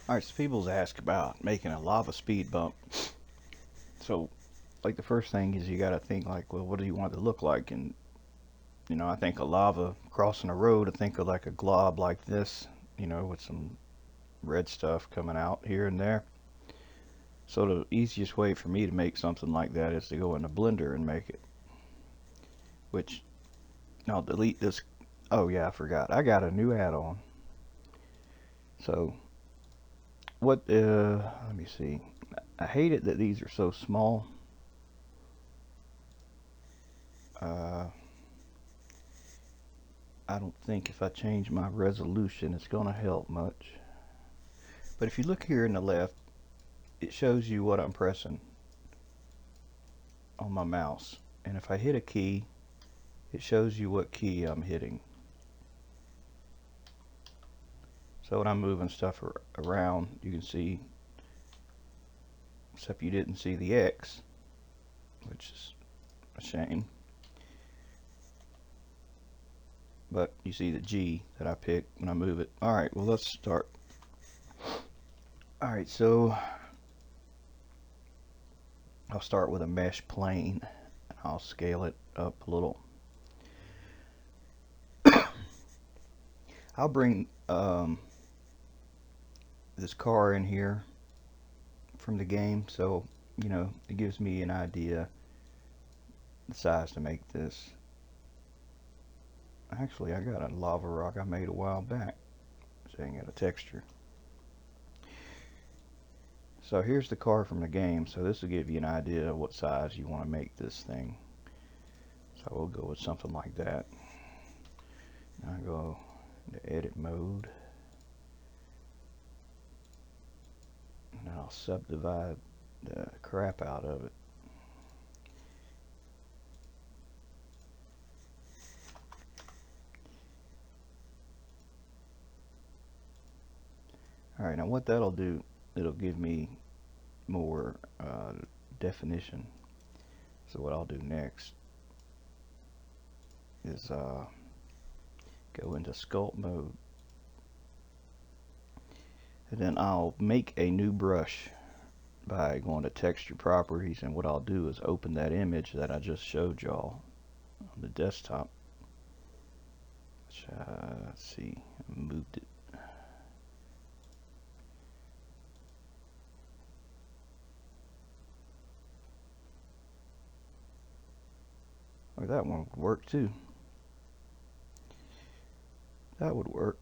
Alright, so people's ask about making a lava speed bump. So, like, the first thing is you gotta think, like, well, what do you want it to look like? And, I think of lava crossing a road, I think of like a glob like this, with some red stuff coming out here and there. So, the easiest way for me to make something like that is to go in the blender and make it. Which, I'll delete this. Oh, yeah, I forgot. I got a new add on. So, let me see. I hate it that these are so small. Uh, I don't think if I change my resolution it's going to help much. But if you look here in the left, it shows you what I'm pressing on my mouse. And if I hit a key, it shows you what key I'm hitting. So when I'm moving stuff around, you can see, except you didn't see the X, which is a shame. But you see the G that I pick when I move it. Alright, well, let's start. Alright, so I'll start with a mesh plane and I'll scale it up a little. I'll bring this car in here from the game, so it gives me an idea the size to make this. Actually, I got a lava rock I made a while back, saying got a texture. So here's the car from the game, so this will give you an idea of what size you want to make this thing. So we'll go with something like that. Now I go into edit mode, and I'll subdivide the crap out of it. Alright, now what that'll do, it'll give me more definition. So what I'll do next is go into sculpt mode, and then I'll make a new brush by going to texture properties, and what I'll do is open that image that I just showed y'all on the desktop, which let's see, I moved it. Or that one would work too. That would work.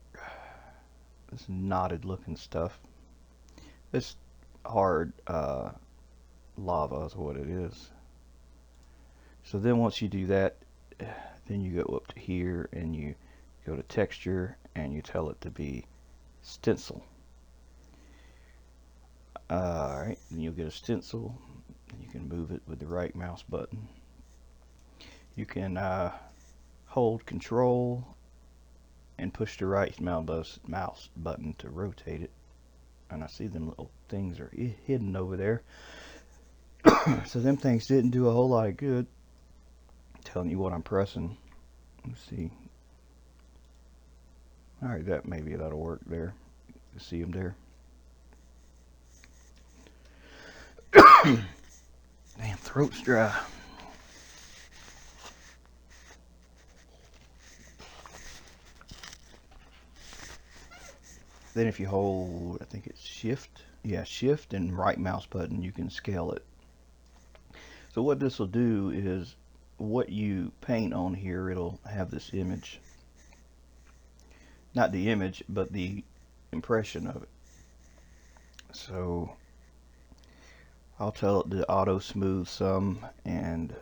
This knotted looking stuff. This hard lava is what it is. So then once you do that, then you go up to here and you go to texture and you tell it to be stencil. Alright, then you'll get a stencil. You can move it with the right mouse button. You can hold control and push the right mouse button to rotate it. And I see them little things are hidden over there. So them things didn't do a whole lot of good. I'm telling you what I'm pressing. Let's see. Alright, maybe that'll work there. You see them there. Damn, throat's dry. Then if you hold, I think it's shift. Yeah, shift and right mouse button, you can scale it. So what this will do is what you paint on here, it'll have this image. Not the image, but the impression of it. So I'll tell it to auto smooth some, and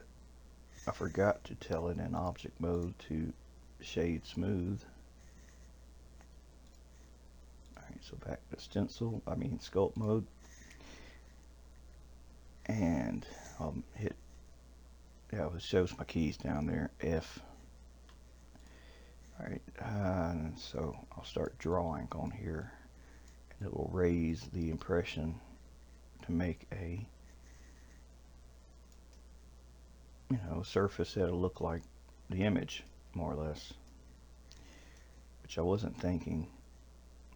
I forgot to tell it in object mode to shade smooth. Alright, so back to sculpt mode, and I'll hit, yeah, it shows my keys down there, F. Alright, so I'll start drawing on here, and it will raise the impression to make a surface that'll look like the image, more or less, which I wasn't thinking.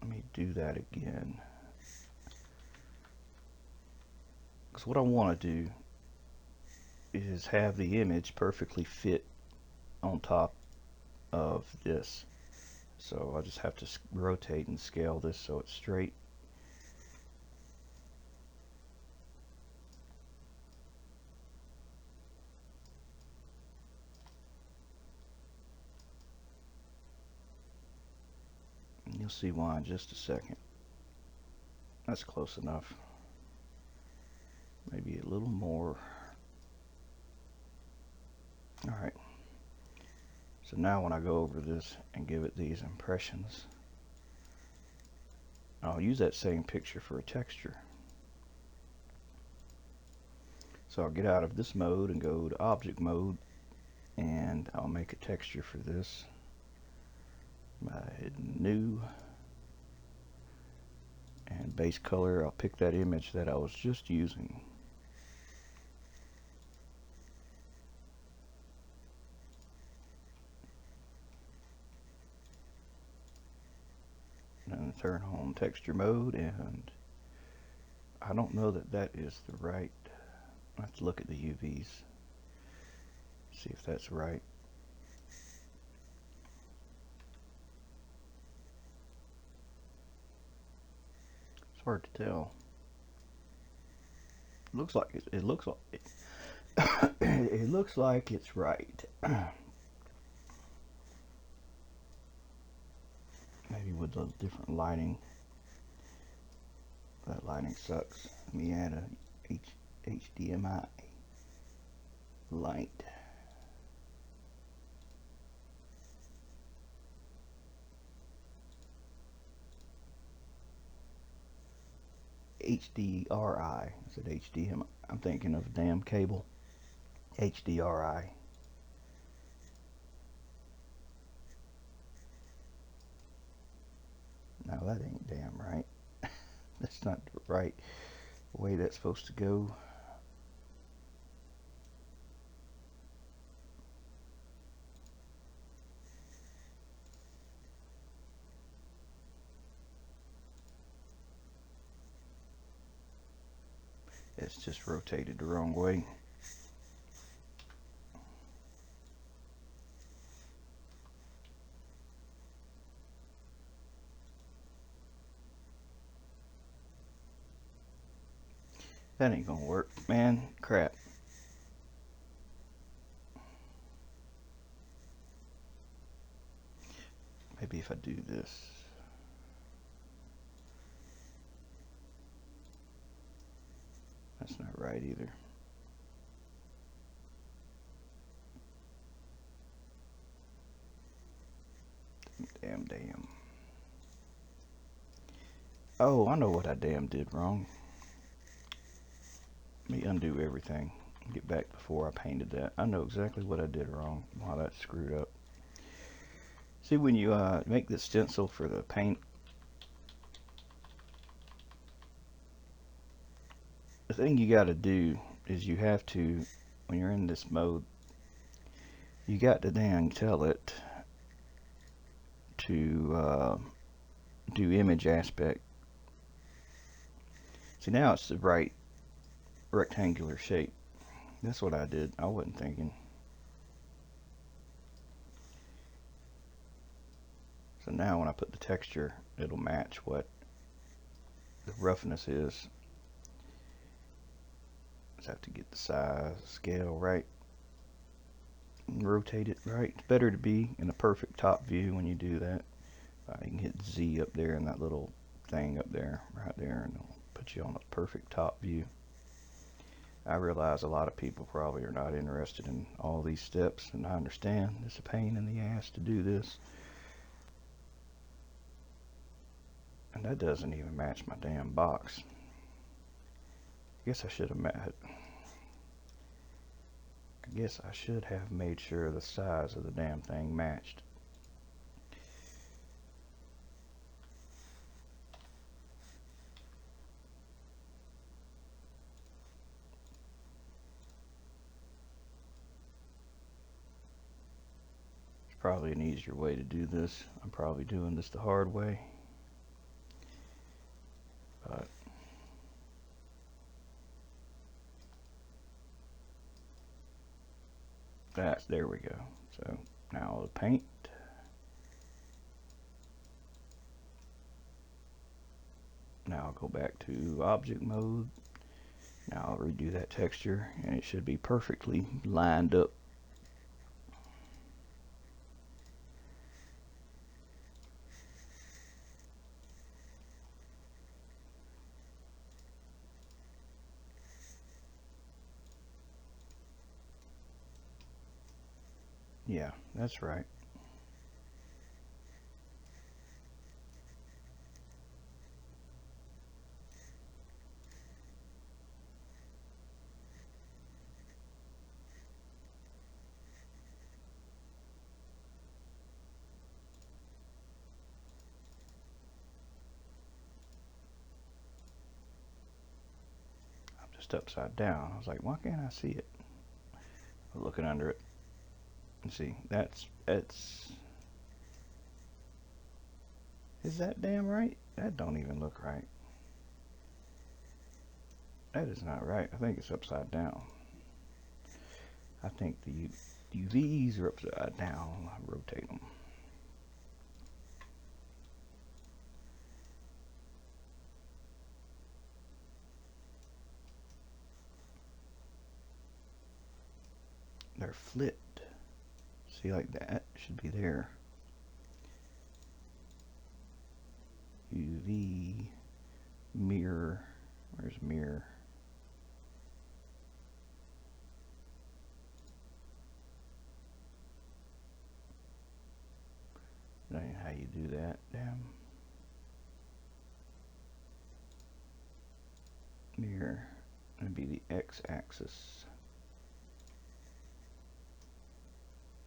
Let me do that again. Because what I want to do is have the image perfectly fit on top of this. So I just have to rotate and scale this so it's straight. And you'll see why in just a second. That's close enough. Maybe a little more. Alright. So now when I go over this and give it these impressions, I'll use that same picture for a texture. So I'll get out of this mode and go to object mode, and I'll make a texture for this. New, and base color, I'll pick that image that I was just using. And turn on texture mode, and I don't know that that is the right. I have to look at the UVs, see if that's right. It's hard to tell. It looks like it looks like it looks like it's right. Maybe with the different lighting. That lighting sucks. Let me add a HDMI light. HDRI. I said HDMI. I'm thinking of a damn cable. HDRI. No, that ain't damn right. That's not the right way that's supposed to go. It's just rotated the wrong way. That ain't gonna work, man. Crap. Maybe if I do this. That's not right either. Damn. Oh, I know what I damn did wrong. Let me undo everything. Get back before I painted that. I know exactly what I did wrong. Why that's screwed up. See, when you make the stencil for the paint, the thing you got to do is you have to, when you're in this mode, you got to then tell it to do image aspect. See, now it's the right rectangular shape. That's what I did. I wasn't thinking. So now when I put the texture, it'll match what the roughness is. Just have to get the size, scale right, and rotate it right. It's better to be in a perfect top view when you do that. You can hit Z up there and that little thing up there, right there, and it'll put you on a perfect top view. I realize a lot of people probably are not interested in all these steps, and I understand it's a pain in the ass to do this. And that doesn't even match my damn box. I guess I should have made sure the size of the damn thing matched. There's probably an easier way to do this. I'm probably doing this the hard way. But There we go. So now the paint. Now I'll go back to object mode. Now I'll redo that texture and it should be perfectly lined up. Yeah, that's right. I'm just upside down. I was like, why can't I see it? I'm looking under it. And see, that's is that damn right? That don't even look right. That is not right. I think it's upside down. I think the UVs are upside down. I rotate them. They're flipped. See, like that should be there. UV mirror. Where's mirror? That ain't how you do that. Damn. Mirror. That'd be the x-axis.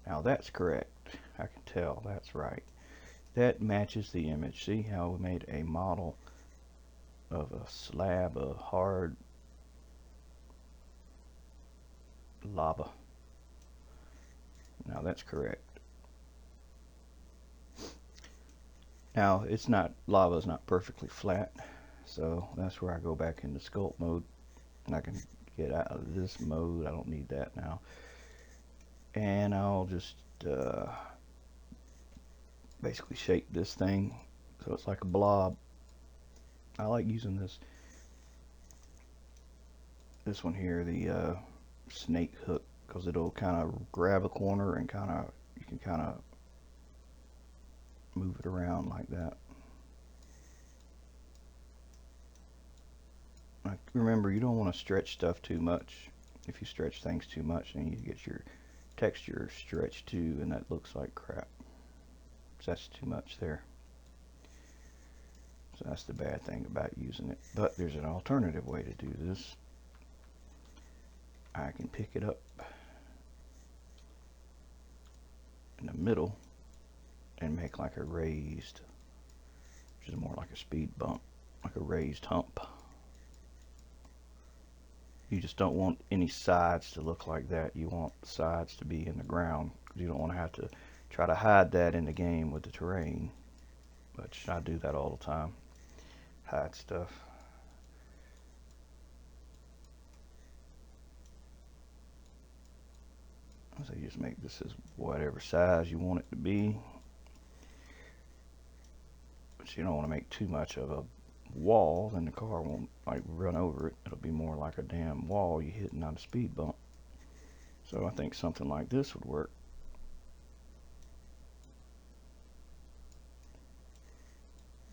Now that's correct. I can tell that's right. That matches the image. See how we made a model of a slab of hard lava. Now that's correct. Now it's not, lava is not perfectly flat, so that's where I go back into sculpt mode and I can get out of this mode. I don't need that now. And I'll just basically shape this thing so it's like a blob. I like using this one here, the snake hook, because it'll kind of grab a corner and you can kind of move it around like that. Remember, you don't want to stretch stuff too much. If you stretch things too much, then you get your texture stretched too, and that looks like crap. So that's too much there. So that's the bad thing about using it. But there's an alternative way to do this. I can pick it up in the middle and make like a raised, which is more like a speed bump, like a raised hump. You just don't want any sides to look like that. You want the sides to be in the ground, because you don't want to have to try to hide that in the game with the terrain. But I do that all the time, hide stuff. So you just make this as whatever size you want it to be. But you don't want to make too much of a wall, then the car won't like run over it. It'll be more like a damn wall you hitting on a speed bump. So I think something like this would work.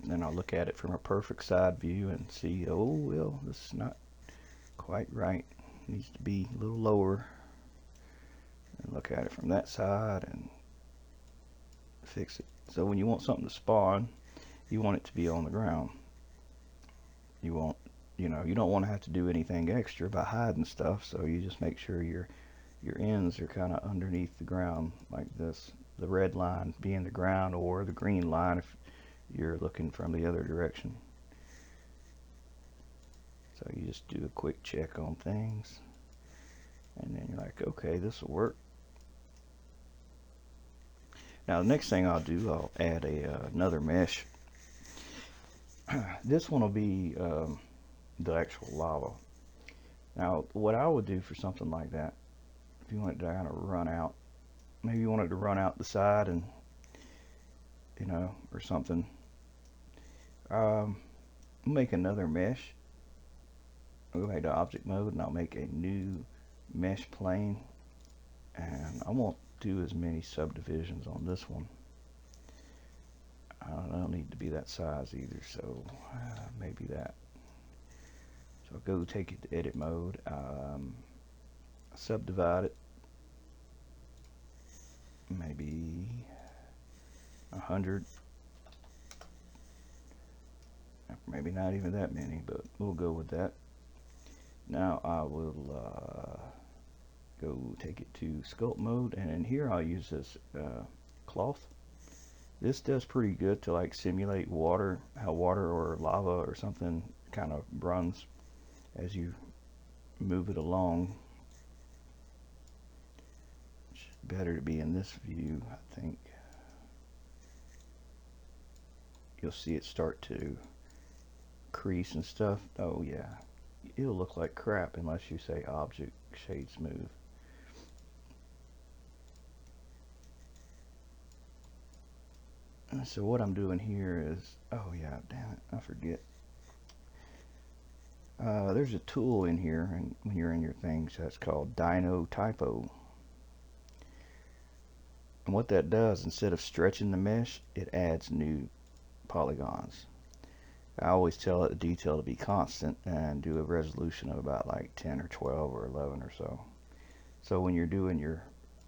And then I'll look at it from a perfect side view and see, oh well, this is not quite right. It needs to be a little lower. And look at it from that side and fix it. So when you want something to spawn, you want it to be on the ground. You want, you don't want to have to do anything extra by hiding stuff, so you just make sure your ends are kind of underneath the ground like this. The red line being the ground, or the green line if you're looking from the other direction. So you just do a quick check on things, and then you're like, okay, this will work. Now the next thing I'll do, I'll add another mesh. This one will be the actual lava. Now what I would do for something like that, if you want it to kind of run out. Maybe you want it to run out the side and, or something. Make another mesh. I'll go back to object mode and I'll make a new mesh plane. And I won't do as many subdivisions on this one. I don't need to be that size either, so maybe that. So I'll go take it to edit mode, subdivide it, maybe 100, maybe not even that many, but we'll go with that. Now I will go take it to sculpt mode, and in here I'll use this cloth. This does pretty good to like simulate water, how water or lava or something kind of runs as you move it along. It's better to be in this view, I think. You'll see it start to crease and stuff. Oh yeah, it'll look like crap unless you say object shade smooth. So what I'm doing here is, oh yeah, damn it, I forget. There's a tool in here, and when you're in your things, that's called Dino Typo. And what that does, instead of stretching the mesh, it adds new polygons. I always tell it the detail to be constant and do a resolution of about like 10 or 12 or 11 or so. So when you're doing your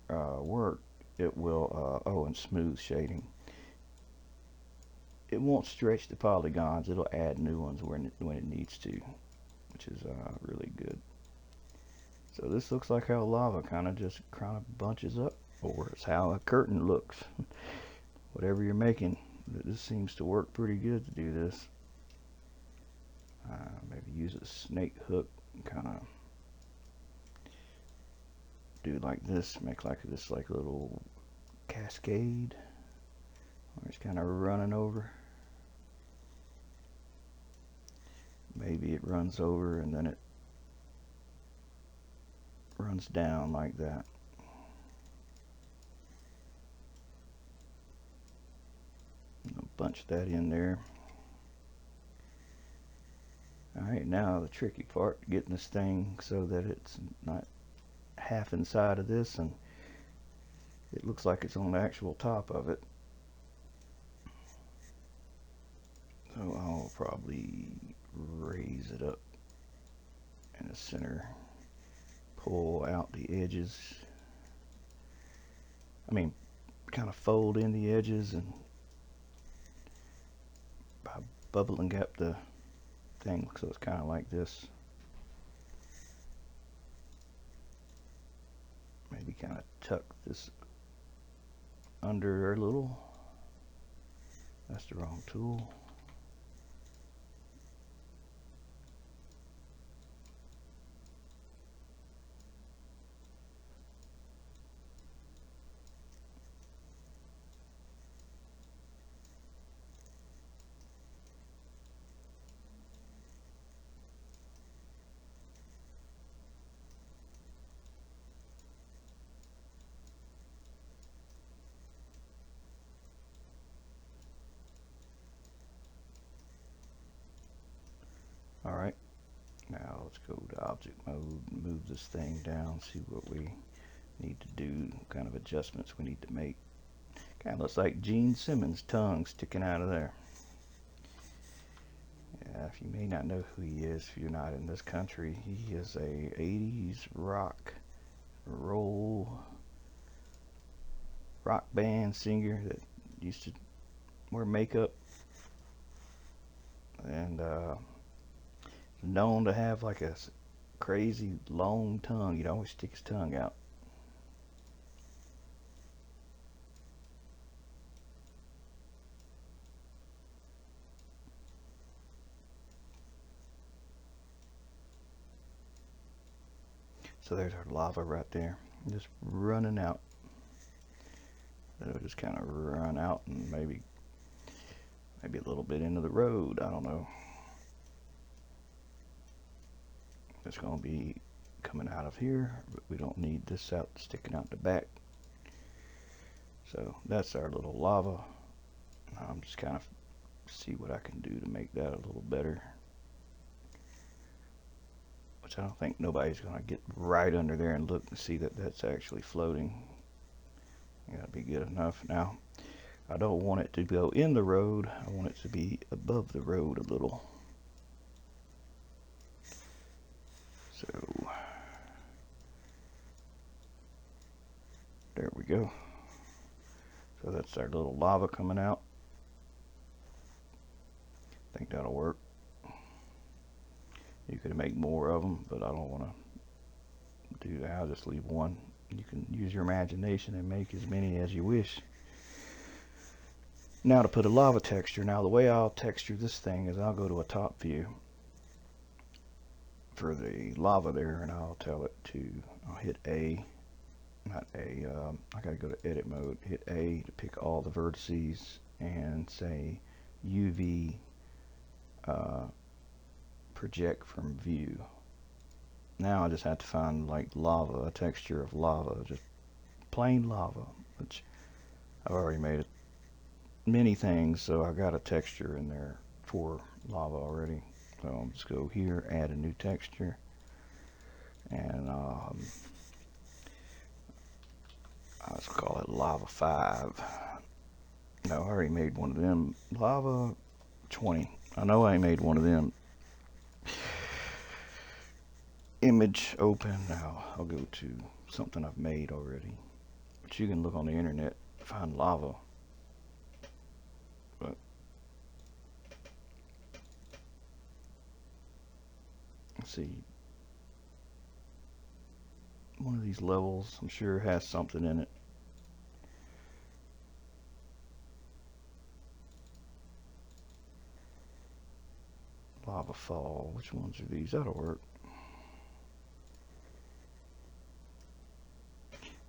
work, it will, oh, and smooth shading. It won't stretch the polygons, it'll add new ones when it needs to, which is really good. So this looks like how lava kind of bunches up, or it's how a curtain looks. Whatever you're making, this seems to work pretty good to do this. Maybe use a snake hook and kind of do like this, make like this like little cascade where it's kind of running over. Maybe it runs over and then it runs down like that. I'll bunch that in there. Alright, now the tricky part, getting this thing so that it's not half inside of this and it looks like it's on the actual top of it. So I'll probably raise it up in the center, pull out the edges, kind of fold in the edges, and by bubbling up the thing so it's kind of like this. Maybe kind of tuck this under a little. That's the wrong tool. Alright, now let's go to object mode, move this thing down, see what we need to do, what kind of adjustments we need to make. Kind of looks like Gene Simmons' tongue sticking out of there. Yeah, if you may not know who he is, if you're not in this country, he is a 80s rock band singer that used to wear makeup and known to have like a crazy long tongue. He'd always stick his tongue out. So there's our lava right there, just running out. It'll just kind of run out and maybe a little bit into the road. I don't know. It's going to be coming out of here, but we don't need this out sticking out the back. So that's our little lava. I'm just kind of see what I can do to make that a little better. Which I don't think nobody's going to get right under there and look and see that that's actually floating. Gotta be good enough. Now, I don't want it to go in the road. I want it to be above the road a little. So, there we go. So that's our little lava coming out. I think that'll work. You could make more of them, but I don't want to do that. I'll just leave one. You can use your imagination and make as many as you wish. Now to put a lava texture. Now the way I'll texture this thing is I'll go to a top view for the lava there, and I'll tell it to, I'll hit A, not A, I gotta go to edit mode, hit A to pick all the vertices and say UV project from view. Now I just have to find like lava, a texture of lava, just plain lava, which I've already made it many things, so I got a texture in there for lava already. So I'll just go here, add a new texture, and let's call it lava 5. No, I already made one of them. Lava 20. I know I made one of them. Image open. Now I'll go to something I've made already, but you can look on the internet, find lava. But let's see, one of these levels I'm sure has something in it. Lava fall, which ones are these? That'll work.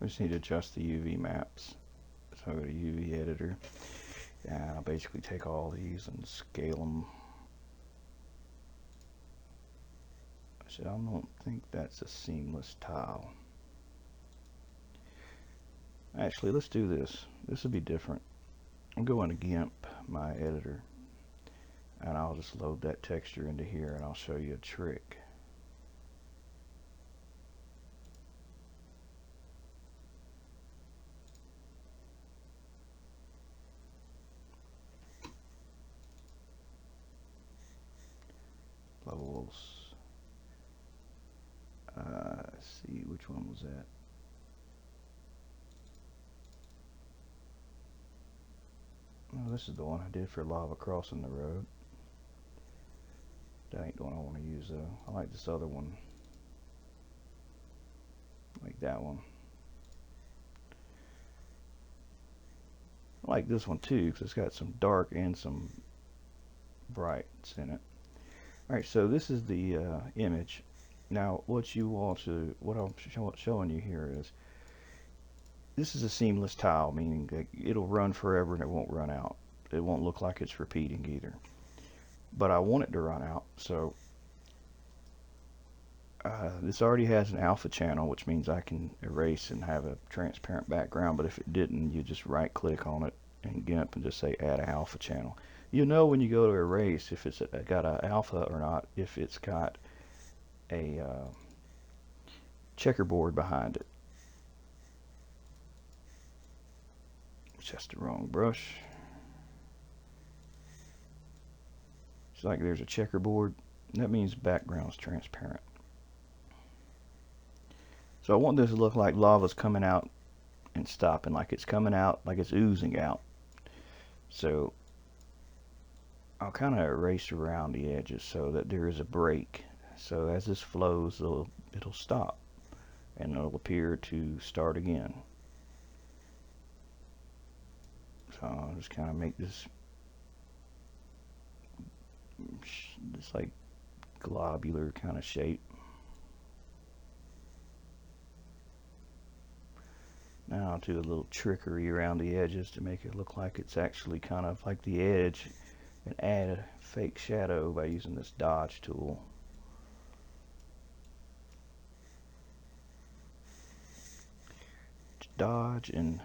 We just need to adjust the UV maps. So I go to UV editor, and I'll basically take all these and scale them. So I don't think that's a seamless tile. Actually, let's do this. This will be different. I'll go into GIMP, my editor, and I'll just load that texture into here, and I'll show you a trick. Levels. Let's see, which one was that? Oh, this is the one I did for lava crossing the road. That ain't the one I want to use though. I like this other one. I like that one. I like this one too because it's got some dark and some brights in it. Alright, so this is the image. Now what you want to, what I'm showing you here is, this is a seamless tile, meaning that it'll run forever and it won't run out. It won't look like it's repeating either. But I want it to run out, so this already has an alpha channel, which means I can erase and have a transparent background. But if it didn't, you just right click on it and GIMP and just say add an alpha channel. You know when you go to erase if it's got an alpha or not, if it's got a checkerboard behind it. It's just the wrong brush. It's like there's a checkerboard. That means background's transparent. So I want this to look like lava's coming out and stopping, like it's coming out, like it's oozing out. So I'll kind of erase around the edges so that there is a break. So as this flows, it'll stop and it'll appear to start again. So I'll just kind of make this like globular kind of shape. Now I'll do a little trickery around the edges to make it look like it's actually kind of like the edge, and add a fake shadow by using this dodge tool. dodge and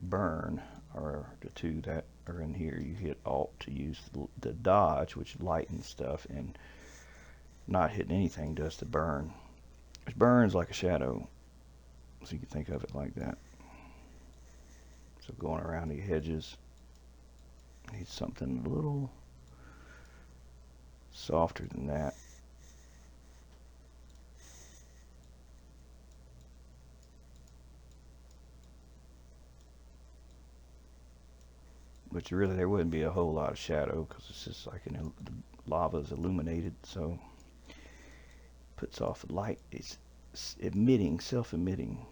burn are the two that are in here. You hit Alt to use the dodge, which lightens stuff, and not hitting anything does the burn. Which burns like a shadow, so you can think of it like that. So going around the hedges, need something a little softer than that. Which really there wouldn't be a whole lot of shadow because it's just like the lava is illuminated, so puts off light. It's emitting, self-emitting.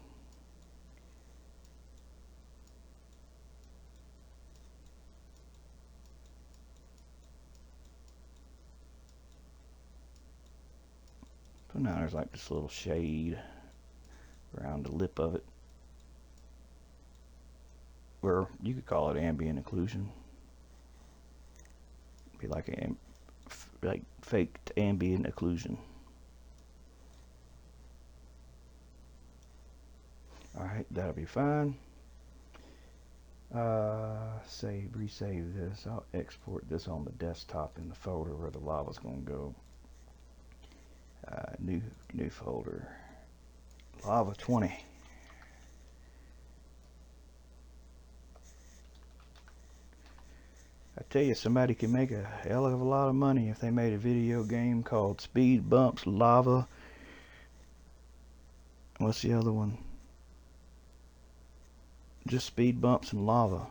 So now there's like this little shade around the lip of it, or you could call it ambient occlusion. Be like faked ambient occlusion. Alright, that'll be fine. Resave this. I'll export this on the desktop in the folder where the lava's gonna go. New folder. Lava 20. I tell you, somebody could make a hell of a lot of money if they made a video game called Speedbumps Lava. What's the other one? Just speed bumps and lava.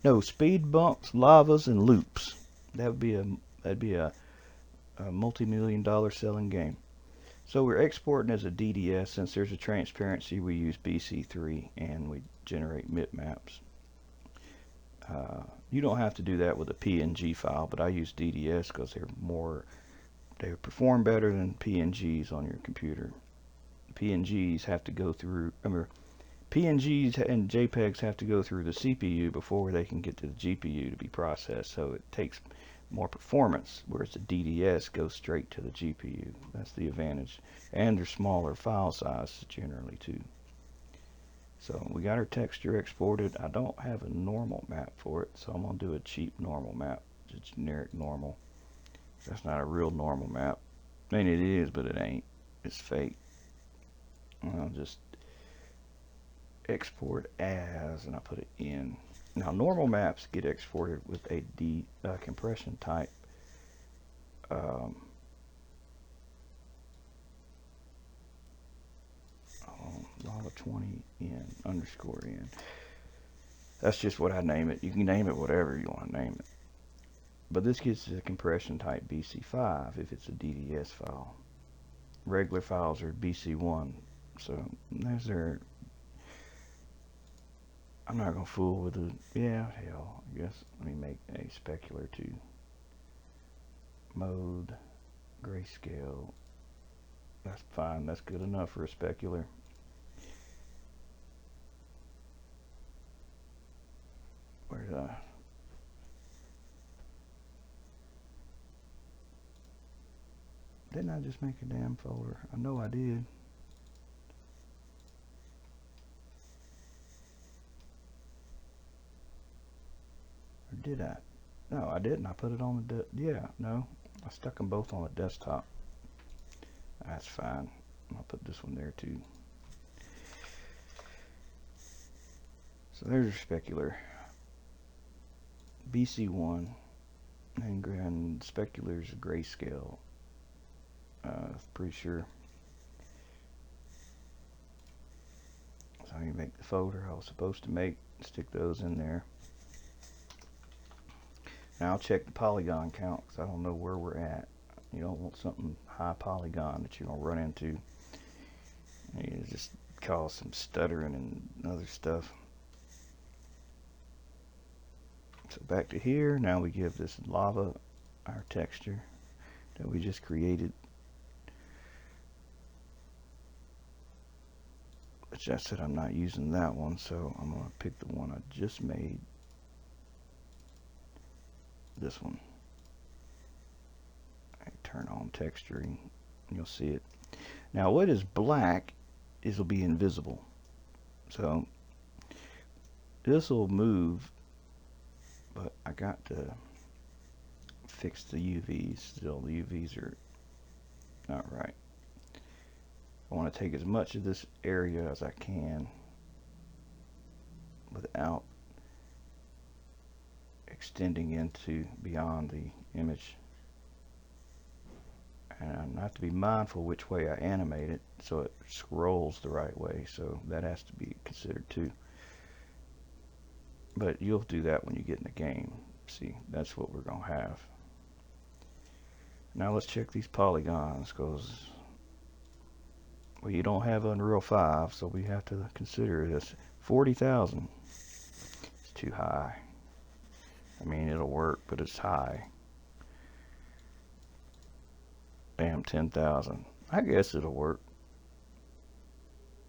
No, speed bumps, lavas, and loops. That'd be a multi-million-dollar selling game. So we're exporting as a DDS. Since there's a transparency, we use BC3 and we generate bitmaps. You don't have to do that with a PNG file, but I use DDS because they perform better than PNGs on your computer. PNGs have to go through, PNGs and JPEGs have to go through the CPU before they can get to the GPU to be processed, so it takes more performance, whereas the DDS goes straight to the GPU. That's the advantage. And they're smaller file sizes generally too. So we got our texture exported. I don't have a normal map for it, so I'm going to do a cheap normal map, just generic normal. That's not a real normal map. I mean, it is, but it ain't. It's fake. I'll just export as, and I put it in. Now, normal maps get exported with a compression type. Lava 20 in underscore in. That's just what I name it. You can name it whatever you want to name it. But this gets a compression type BC5 if it's a DDS file. Regular files are BC1. So there's their. I'm not gonna fool with it. Yeah, hell, I guess. Let me make a specular too. Mode, grayscale. That's fine. That's good enough for a specular. Where did I? Didn't I just make a damn folder? I know I did. Or did I? No, I didn't. I put it on the yeah, no. I stuck them both on the desktop. That's fine. I'll put this one there too. So there's your specular. BC1 and specular's grayscale. Pretty sure. So you make the folder I was supposed to make, stick those in there. Now I'll check the polygon count because I don't know where we're at. You don't want something high polygon that you're going to run into. You just cause some stuttering and other stuff. So back to here. Now we give this lava our texture that we just created. Which I said I'm not using that one, so I'm going to pick the one I just made. This one. I turn on texturing and you'll see it. Now what is black will be invisible. So this will move, but I got to fix the UVs. Still, the UVs are not right. I want to take as much of this area as I can without extending into beyond the image. And I have to be mindful which way I animate it so it scrolls the right way, so that has to be considered too. But you'll do that when you get in the game. See, that's what we're going to have. Now let's check these polygons, because well, you don't have Unreal 5, so we have to consider this. 40,000. It's too high. I mean, it'll work, but it's high. Damn, 10,000. I guess it'll work.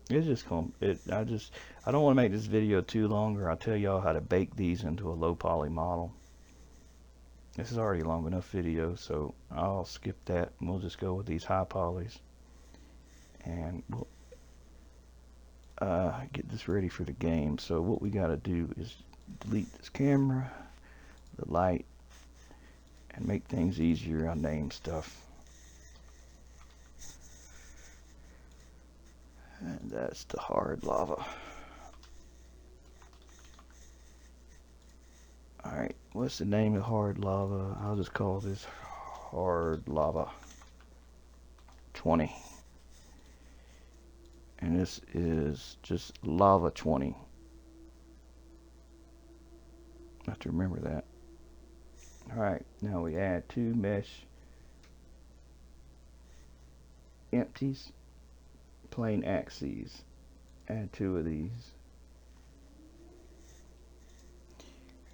It's just I don't want to make this video too long, or I'll tell y'all how to bake these into a low poly model. This is already a long enough video, so I'll skip that and we'll just go with these high polys. And we'll get this ready for the game. So what we got to do is delete this camera, the light, and make things easier. I'll name stuff. And that's the hard lava. Alright, what's the name of hard lava? I'll just call this hard lava 20. And this is just lava 20. I have to remember that. Alright, now we add 2 mesh empties, plane axes. Add 2 of these.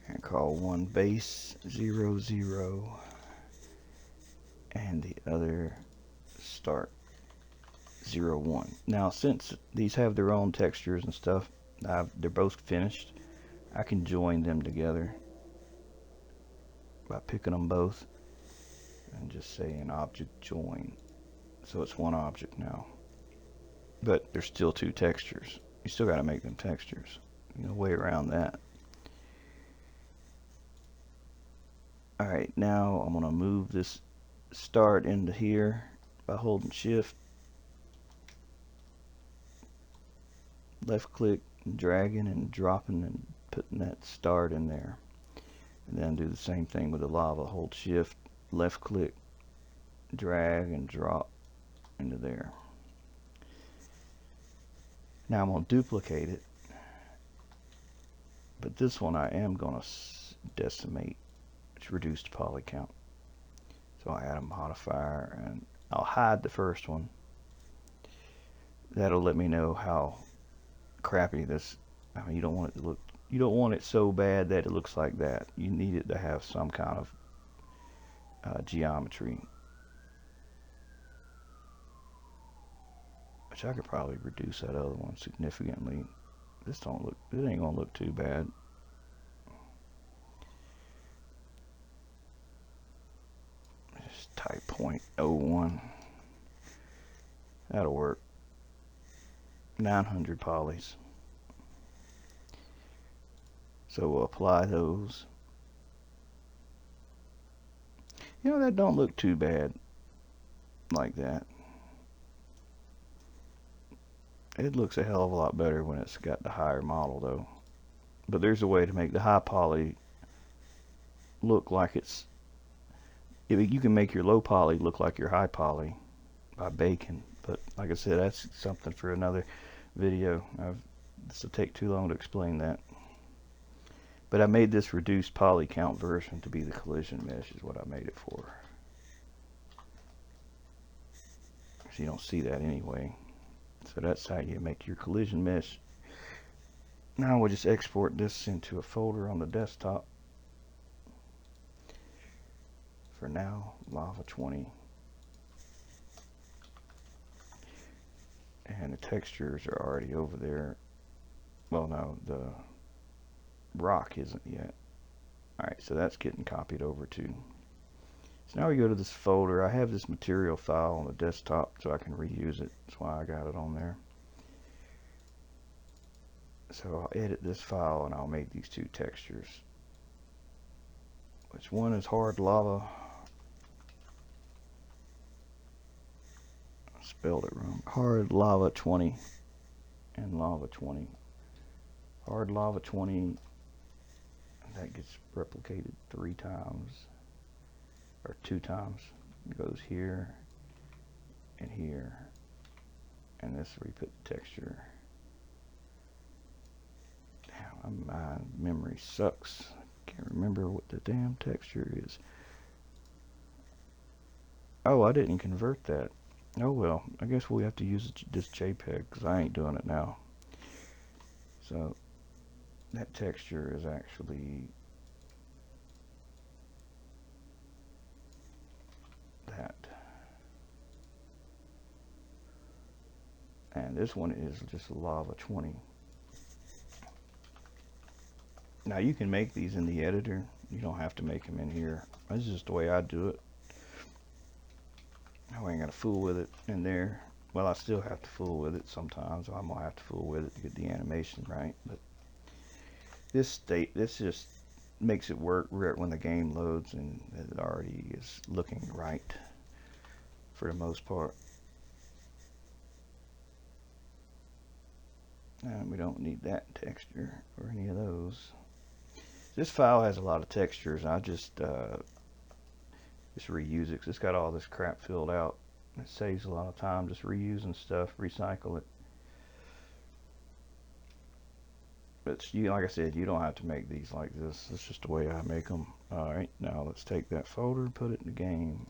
And call one base 0, 0, and the other start 0, 1. Now, since these have their own textures and stuff, they're both finished, I can join them together by picking them both and just saying object join. So it's one object now, but there's still 2 textures. You still got to make them textures. No way around that. Alright, now I'm going to move this start into here by holding shift, left click, and dragging and dropping and putting that start in there. And then do the same thing with the lava. Hold shift, left click, drag and drop into there. Now I'm going to duplicate it, but this one I am going to decimate. It's reduced poly count. So I add a modifier and I'll hide the first one. That'll let me know how crappy this. I mean, you don't want it to look. You don't want it so bad that it looks like that. You need it to have some kind of geometry, which I could probably reduce that other one significantly. This don't look. It ain't gonna look too bad. Just type 0.01. That'll work. 900 polys. So we'll apply those. You know, that don't look too bad like that. It looks a hell of a lot better when it's got the higher model though. But there's a way to make the high poly look like it's, you can make your low poly look like your high poly by baking. But like I said, that's something for another video. This will take too long to explain that. But I made this reduced poly count version to be the collision mesh is what I made it for. So you don't see that anyway. So that's how you make your collision mesh. Now we'll just export this into a folder on the desktop. For now, lava 20. And the textures are already over there. Well, no, the rock isn't yet. Alright, so that's getting copied over too. So now we go to this folder. I have this material file on the desktop so I can reuse it. That's why I got it on there. So I'll edit this file and I'll make these two textures. Which one is hard lava? I spelled it wrong. Hard lava 20 and lava 20. Hard lava 20, that gets replicated 3 times or 2 times. It goes here and here, and this is where you put the texture. Damn, my memory sucks. Can't remember what the damn texture is. Oh, I didn't convert that. Oh well, I guess we'll have to use this JPEG because I ain't doing it now. So that texture is actually that. And this one is just lava 20. Now you can make these in the editor. You don't have to make them in here. This is just the way I do it. I ain't got to fool with it in there. Well, I still have to fool with it sometimes. I'm gonna have to fool with it to get the animation right. But this just makes it work when the game loads and it already is looking right for the most part. And we don't need that texture or any of those. This file has a lot of textures. I just reuse it 'cause it's got all this crap filled out. It saves a lot of time just reusing stuff, recycle it. But like I said, you don't have to make these like this. It's just the way I make them. Alright, now let's take that folder and put it in the game.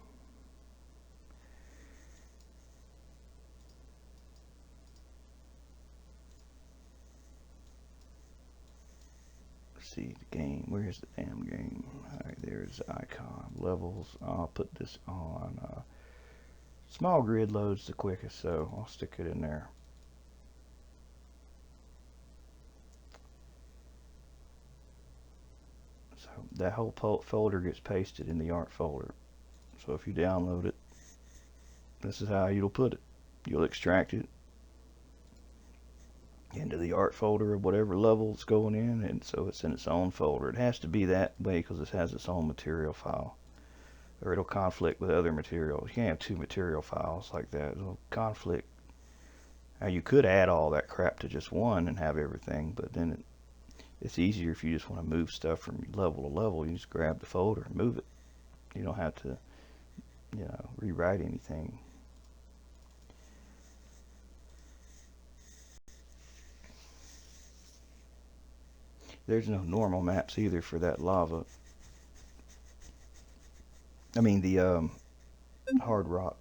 Let's see the game. Where's the damn game? Alright, there's the icon. Levels. I'll put this on. Small grid loads the quickest, so I'll stick it in there. So that whole folder gets pasted in the art folder. So if you download it, this is how you'll put it. You'll extract it into the art folder of whatever level it's going in, and so it's in its own folder. It has to be that way because it has its own material file, or it'll conflict with other materials. You can't have 2 material files like that. It'll conflict. Now you could add all that crap to just one and have everything, but then it's easier if you just want to move stuff from level to level. You just grab the folder and move it. You don't have to, rewrite anything. There's no normal maps either for that lava. I mean the hard rock.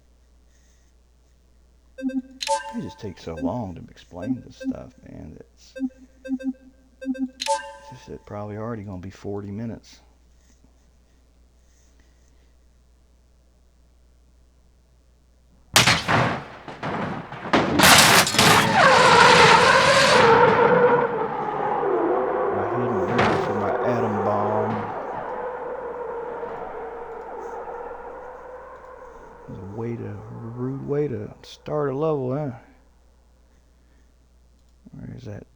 It just takes so long to explain this stuff, man. It's just probably already gonna be 40 minutes. Start a level, huh? Where is that?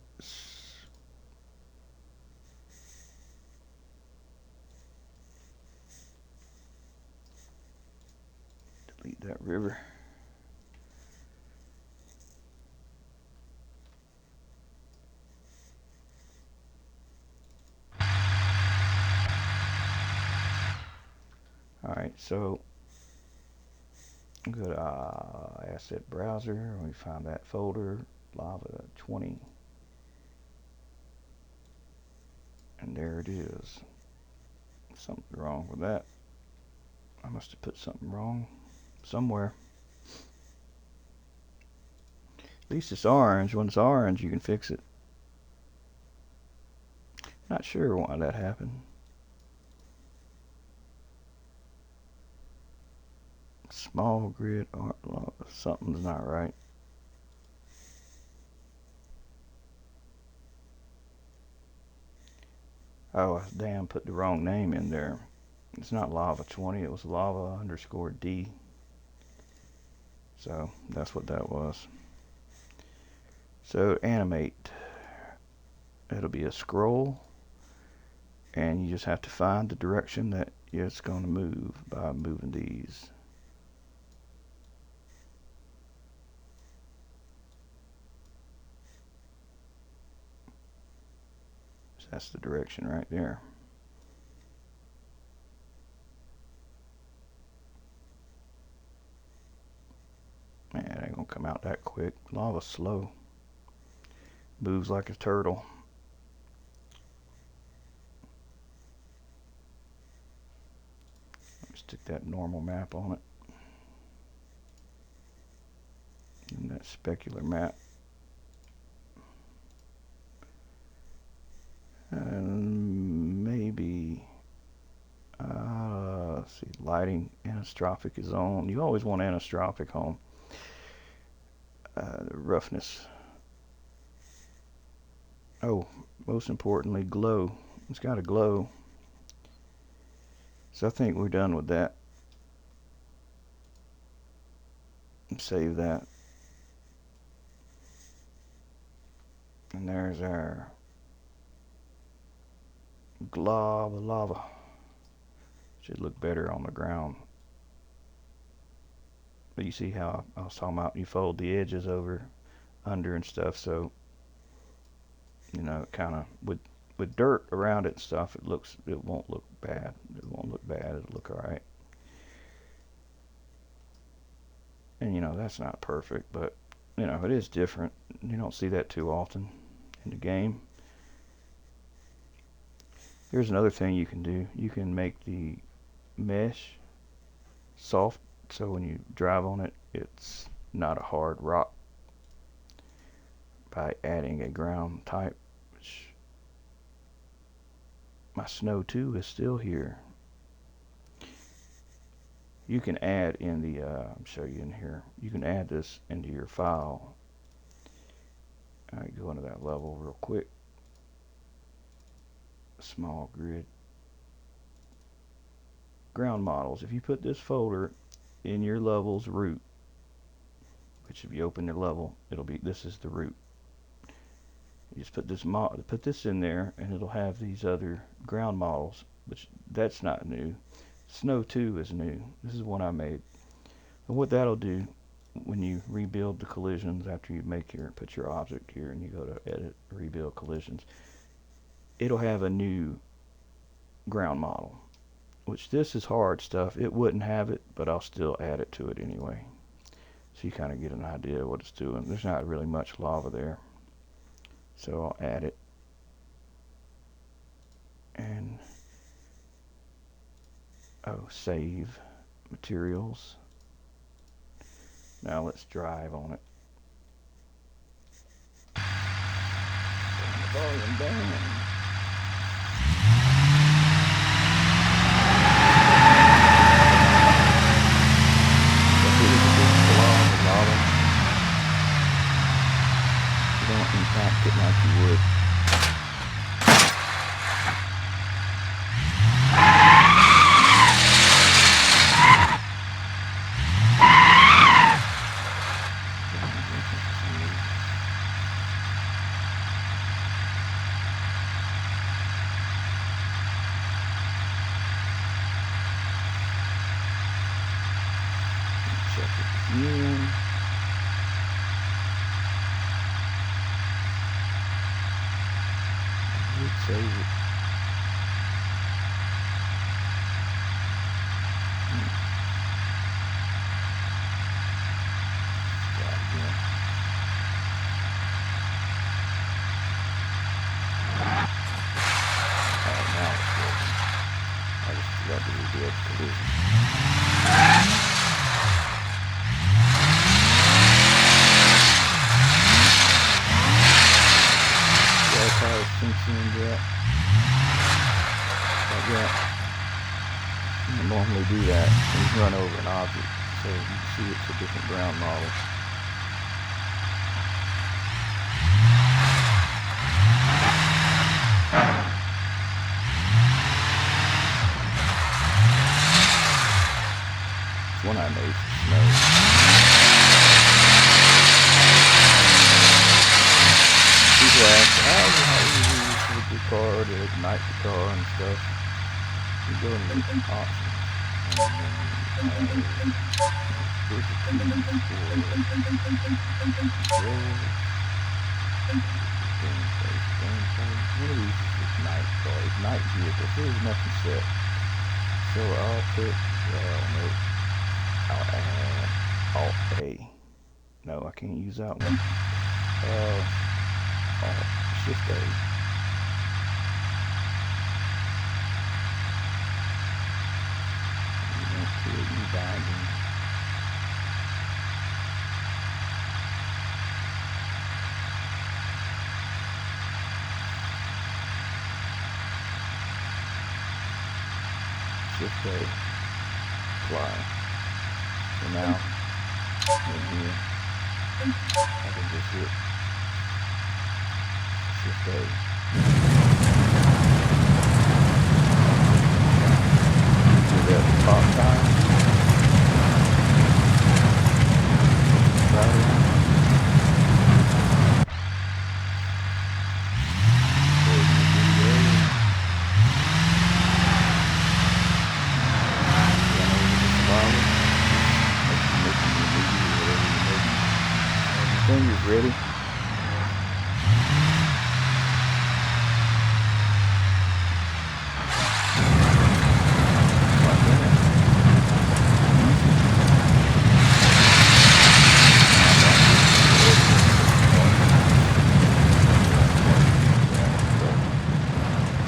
Delete that river. Alright, so go to asset browser. We found that folder, lava 20, and there it is. Something wrong with that. I must have put something wrong somewhere. At least it's orange. When it's orange, you can fix it. Not sure why that happened. Small grid art lava. Something's not right. Oh, I damn put the wrong name in there. It's not lava 20, it was lava underscore D. So that's what that was. So animate. it'll be a scroll, and you just have to find the direction that it's going to move by moving these. So that's the direction right there. Man, it ain't gonna come out that quick. Lava's slow. Moves like a turtle. Let me stick that normal map on it. And that specular map. And maybe, let's see, lighting, anastrophic is on. You always want anastrophic on. The roughness. Oh, most importantly, glow. It's got to glow. So I think we're done with that. Save that. And there's our lava. Should look better on the ground. But you see how I was talking about, you fold the edges over, under and stuff, so you know, kind of with dirt around it and stuff, it won't look bad. It won't look bad. It'll look all right. And you know, that's not perfect, but you know, it is different. You don't see that too often in the game. Here's another thing you can do. You can make the mesh soft, so when you drive on it, it's not a hard rock, by adding a ground type, which my snow 2 is still here. You can add in the, I'll show you in here, you can add this into your file. I go into that level real quick. Small grid. Ground models. If you put this folder in your level's root, which if you open your level, it'll be, this is the root. You just put this in there, and it'll have these other ground models, which that's not new. Snow 2 is new. This is one I made. And what that'll do when you rebuild the collisions after you put your object here and you go to edit, rebuild collisions, it'll have a new ground model, which this is hard stuff. It wouldn't have it, but I'll still add it to it anyway. So you kind of get an idea of what it's doing. There's not really much lava there. So I'll add it. And save materials. Now let's drive on it. Turn the volume down. You don't impact it like you would. Check it again. Save it. Try again. Alright, now it's working. I just forgot to rebuild collision. How it sinks into that. Like that. I normally do that and just run over an object, so you can see it's a different ground model. It's one I made for snow. People ask, how your car to ignite the car and stuff. You go into options, and then here's a key for controls. One of these is ignite car, ignite vehicle. So there's nothing set. So I'll put, I'll add Alt A. No, I can't use that one. Alt Shift A. Create new binding. Shift A. Apply. So now, in here, I can just hit Shift A. Do that at the top time. Try it out. Fingers ready.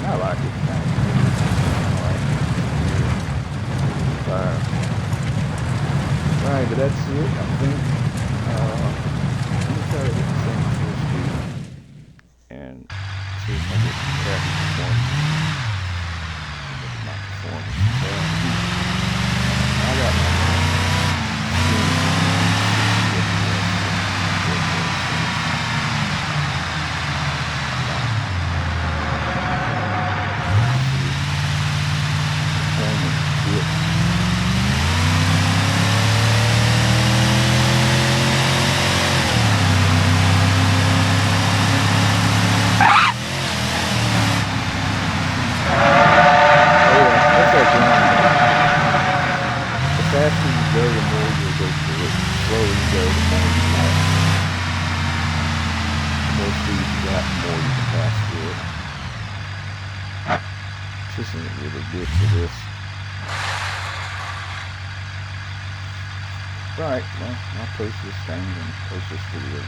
I like it. Alright, but that's it, I think. Try to hit the same full speed and see if I get some traffic performance. Look at my performance. I got my faster you go, the more you'll go through it. The slower you go, the more you like. The more speed you got, the more you can pass through it. This isn't really good for this. Alright, well, I'll post this thing and post this video.